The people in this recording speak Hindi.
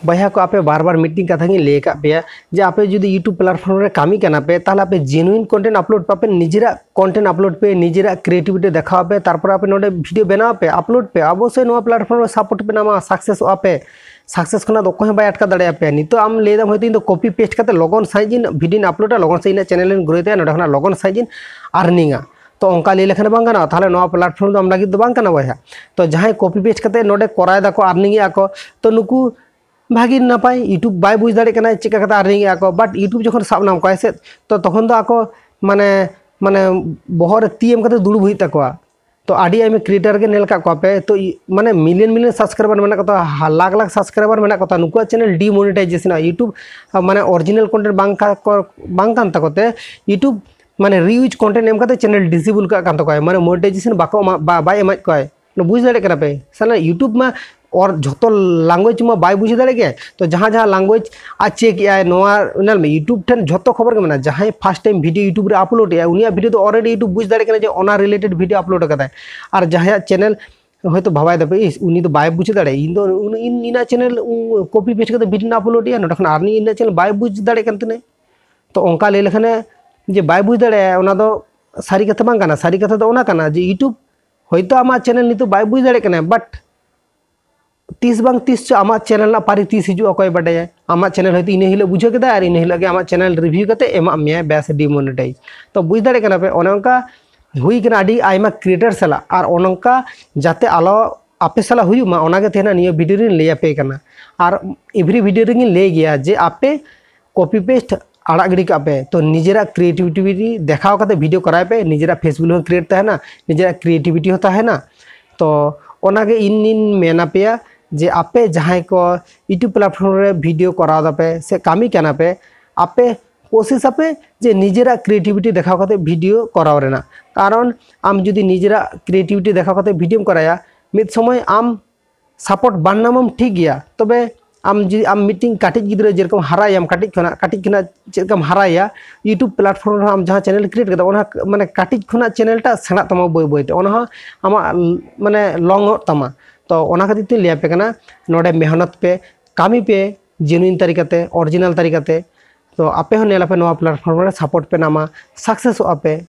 बया को आपे बार बार मीटिंग कथा ले पे जे आपे जो यूट्यूब प्लेटफॉर्म रे कामी करना पे ताहले आपे जेनुइन कंटेंट अपलोड पे निजेरा कंटेंट अपलोड पे निजेरा क्रिएटिविटी देखा पे तारपर आपे नोडे वीडियो बनाओ पे अपलोड पे अवश्य नोआ प्लेटफॉर्म रे सपोर्ट पे नामा सक्सेस पे सक्सेस खना दो कोई बाय अटका दड़े पे नितो आम लेदम होइतो इन दो कॉपी पेस्ट करते लगन साइजिन वीडियो अपलोडा लगन साइजिन चैनल ग्रोते नोडे खना लगन साइजिन अर्निंगा तो अंका ले लेखन बांग गाना ताहले नोआ प्लेटफॉर्म दो आम लगी दो बांग काना बया तो जहां कॉपी पेस्ट करते नोडे कराय दाको अर्निंग आको तो नुकु भागी नपाय यूट्यूब बाय बुझ दाड़े कना चिका कता अर्निंग आको बाट यूट्यूब जखन साब नाम को से तो तखन दो आको माने माने बहर तीएम करते दुड़ुब हुई तकवा तो आडी आइमे क्रिएटर के नेल का को पे तो माने मिलियन मिलियन सब्सक्राइबर मेना कता लाख लाख सब्सक्राइबर मेना कता नुकु चैनल डिमोनेटाइजेशन यूट्यूब माने ओरिजिनल कंटेंट बांग कान तकोते यूट्यूब माने रियूज कंटेंट एम करते चैनल डिसेबल का कान तको माने मोनेटाइजेशन बाको बाय एमाज को बुझ दाड़े कना पे साला यूट्यूब में और जो लैंग्वेज में बाय बुझे दाड़े गया तो जहाँ जहाँ लैंग्वेज आज चेक नल में यूट्यूब ठेन जो खबर के मेना जहाँ फर्स्ट टाइम वीडियो यूट्यूब रे अपलोड उनिया वीडियो तो ऑलरेडी यूट्यूब बुझ दाड़े कना जे ओना रिलेटेड वीडियो अपलोड करता और जहाँ चैनल हयतो भाबाय दबे उनी तो बाय बुझे दाड़े इन दो इना चैनल कॉपी पेस्ट करते वीडियो अपलोड या नोडे खन आर्निंग इन चैनल बाय बुझ दाड़े कन तने तो ओंका ले लेखने जे बाय बुझ दाड़े ओना दो सारी कथा बांग काना सारी कथा दो ओना काना जे यूट्यूब हयतो आमा चैनल नितो बाय बुझ दाड़े कना बट 30 बांग 30 आमा चैनल ना पारी 30 हिजु अकोय बाडे आमा चैनल हयतो इने हिलो बुझे केदा और इने हिलो के आमा चैनल रिव्यू करते एमा मे बेस डिमोनेटाइज तो बुझ दाड़े कना पे ओनका हुई कना आडी आइमा क्रिएटर सला और ओनका जाते आलो आपे सला हुयु मा ओनागे तेना नियो वीडियो रे ले आपे कना और एवरी वीडियो रे ले गया जे आपे कॉपी पेस्ट आड़ा गिड़ी का पे तो निजेरा क्रिएटिविटी देखाओ करते वीडियो कराए पे निजेरा फेसबुक में क्रिएट है निजेरा क्रिएटिविटी होता है ना तो ओनागे इन मेना पे जे आपे जहाँ को यूट्यूब प्लेटफॉर्म रे वीडियो करा पे से कामी करना पे आपे कोशिश आपे जे निजेरा क्रिएटिविटी देखाओ करते वीडियो कराओ रेना कारण आम जुदी निजेरा क्रिएटिविटी देखाओ करते वीडियो कराया मिद समय आम सपोर्ट बान्नाम ठीक गया तबे आम जी आम मीटिंग काटिज गिद्रा जेरकम हरायाम काटिज खना चेकम हराया यूट्यूब प्लेटफॉर्म आम जहाँ चैनल क्रिएट करता ओना माने काटिज खना चैनल टा सेना तमा बय बयते ओना आमा माने लॉन्ग तमा तो ओना खातिर ते लिया पे कना नोडे मेहनत पे कामी पे जेन्युइन तरीकाते ओरिजिनल तरीकाते तो आपे हो नेला पे नोआ प्लेटफॉर्म रे सपोर्ट पे नामा सक्सेस आपे